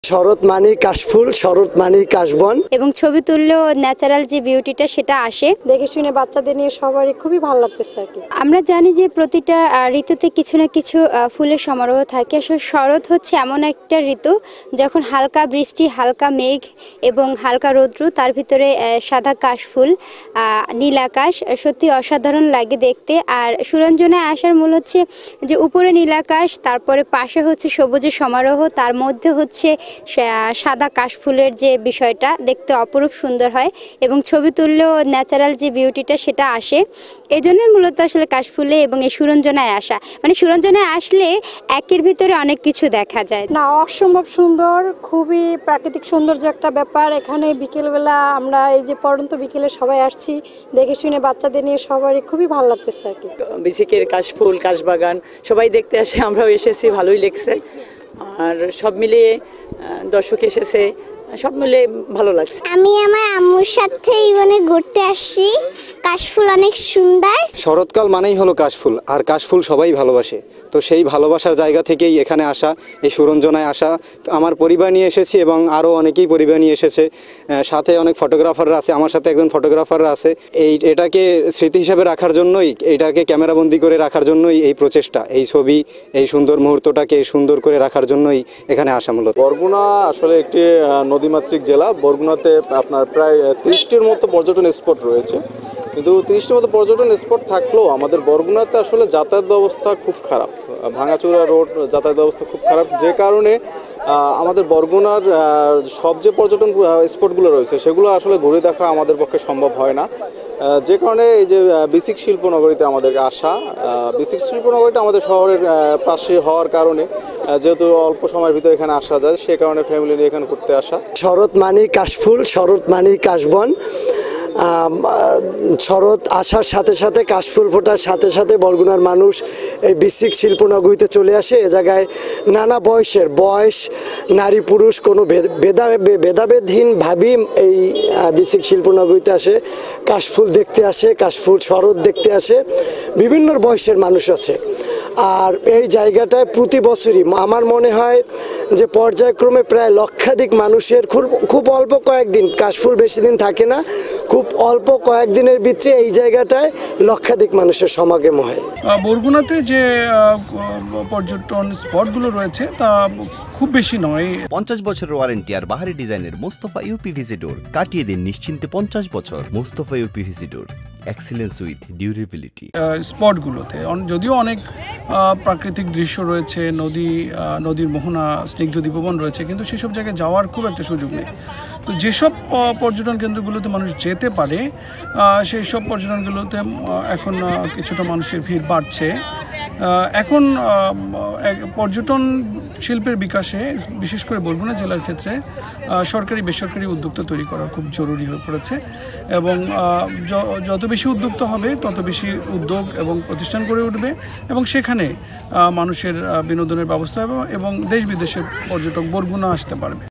শরৎ মানেই কাশফুল, শরৎ মানেই কাশবন এবং ছবি তুললেও ন্যাচারাল যে বিউটিটা সেটা আসে। দেখে শুনে বাচ্চাদের নিয়ে সবারই খুবই ভালো লাগতেছে আর কি। আমরা জানি যে প্রতিটা ঋতুতে কিছু না কিছু ফুলের সমারোহ থাকে। আসলে শরৎ হচ্ছে এমন একটা ঋতু যখন হালকা বৃষ্টি, হালকা মেঘ এবং হালকা রৌদ্র, তার ভিতরে সাদা কাশফুল, নীল আকাশ, সত্যি অসাধারণ লাগে দেখতে। আর সুরঞ্জনায় আসার মূল হচ্ছে যে উপরে নীল আকাশ, তারপরে পাশে হচ্ছে সবুজের সমারোহ, তার মধ্যে হচ্ছে সাদা কাশফুলের যে বিষয়টা দেখতে অপরূপ সুন্দর হয় এবং ছবি তুললেও ন্যাচারাল যে বিউটিটা সেটা আসে। এই জন্যই মূলত আসলে কাশফুলে এবং এই সুরঞ্জনায় আসা, মানে সুরঞ্জনায় আসলে একের ভিতরে অনেক কিছু দেখা যায়। না, অসম্ভব সুন্দর, খুবই প্রাকৃতিক সৌন্দর্য একটা ব্যাপার। এখানে বিকেলবেলা আমরা এই যে পড়ন্ত বিকেলে সবাই আসছি, দেখে শুনে বাচ্চাদের নিয়ে সবারই খুবই ভালো লাগতেছে আর কি। বিসিকের কাশফুল, কাশবাগান সবাই দেখতে আসে, আমরাও এসেছি, ভালোই লেগছে। আর সব মিলিয়ে দর্শক এসেছে, সব মিলে ভালো লাগছে। আমি আমার আম্মুর সাথে ইভেনে ঘুরতে আসছি। কাশফুল অনেক সুন্দর। শরৎকাল মানেই হলো কাশফুল, আর কাশফুল সবাই ভালোবাসে। তো সেই ভালোবাসার জায়গা থেকেই এখানে আসা, এই সুরঞ্জনায় আসা। আমার পরিবার নিয়ে এসেছি এবং আরও অনেকেই পরিবার নিয়ে এসেছে, সাথে অনেক ফটোগ্রাফাররা আছে, আমার সাথে একজন ফটোগ্রাফাররা আছে। এটাকে স্মৃতি হিসাবে রাখার জন্যই, এটাকে ক্যামেরাবন্দি করে রাখার জন্যই এই প্রচেষ্টা, এই ছবি, এই সুন্দর মুহূর্তটাকে সুন্দর করে রাখার জন্যই এখানে আসা মূলত। বরগুনা আসলে একটি নদীমাতৃক জেলা। বরগুনাতে আপনার প্রায় 30টির মতো পর্যটন স্পট রয়েছে, কিন্তু 30টির মতো পর্যটন স্পট থাকলেও আমাদের বরগুনাতে আসলে যাতায়াত ব্যবস্থা খুব খারাপ। ভাঙাচোরা রোড, যাতায়াত ব্যবস্থা খুব খারাপ, যে কারণে আমাদের বরগুনার সব যে পর্যটন স্পটগুলো রয়েছে সেগুলো আসলে ঘুরে দেখা আমাদের পক্ষে সম্ভব হয় না। যে কারণে এই যে বিসিক শিল্পনগরীতে আমাদেরকে আসা, বিসিক শিল্পনগরীটা আমাদের শহরের পাশে হওয়ার কারণে যেহেতু অল্প সময়ের ভিতরে এখানে আসা যায়, সে কারণে ফ্যামিলি নিয়ে এখানে ঘুরতে আসা। শরৎ মানেই কাশফুল, শরৎ মানেই কাশবন। শরৎ আসার সাথে সাথে, কাশফুল ফোটার সাথে সাথে বরগুনার মানুষ এই বিসিক শিল্পনগরীতে চলে আসে। এ জায়গায় নানা বয়স, নারী পুরুষ কোনো ভেদাভেদহীনভাবেই এই বিসিক শিল্পনগরীতে আসে, কাশফুল দেখতে আসে, কাশফুল শরৎ দেখতে আসে। বিভিন্ন বয়সের মানুষ আছে। আর এই জায়গাটায় প্রতি বছরই আমার মনে হয় যে পর্যায়ক্রমে প্রায় লক্ষাধিক মানুষের খুব অল্প কয়েকদিন, কাশফুল বেশি দিন থাকে না, খুব অল্প কয়েকদিনের ভিতরে এই জায়গাটায় লক্ষাধিক মানুষের সমাগম হয়। বরগুনাতে যে পর্যটন স্পটগুলো রয়েছে তা খুব বেশি নয়। 50 বছরের ওয়ারেন্টি আর বাহারি ডিজাইনের মুস্তফা ইউপিভিসি ডোর, কাটিয়ে দিন নিশ্চিন্তে 50 বছর। Mustafa UPVC door, excellence with durability. স্পটগুলোতে যদিও অনেক প্রাকৃতিক দৃশ্য রয়েছে, নদীর মোহনা, স্নিগ্ধ দ্বীপবন রয়েছে, কিন্তু সেসব জায়গায় যাওয়ার খুব একটা সুযোগ নেই। তো যেসব পর্যটন কেন্দ্রগুলোতে মানুষ যেতে পারে, সেই সব পর্যটনগুলোতে এখন কিছুটা মানুষের ভিড় বাড়ছে। এখন পর্যটন শিল্পের বিকাশে, বিশেষ করে বরগুনা জেলার ক্ষেত্রে সরকারি বেসরকারি উদ্যোক্তা তৈরি করা খুব জরুরি হয়ে পড়েছে এবং যত বেশি উদ্যোক্তা হবে তত বেশি উদ্যোগ এবং প্রতিষ্ঠান গড়ে উঠবে এবং সেখানে মানুষের বিনোদনের ব্যবস্থা এবং দেশ বিদেশের পর্যটক বরগুনা আসতে পারবে।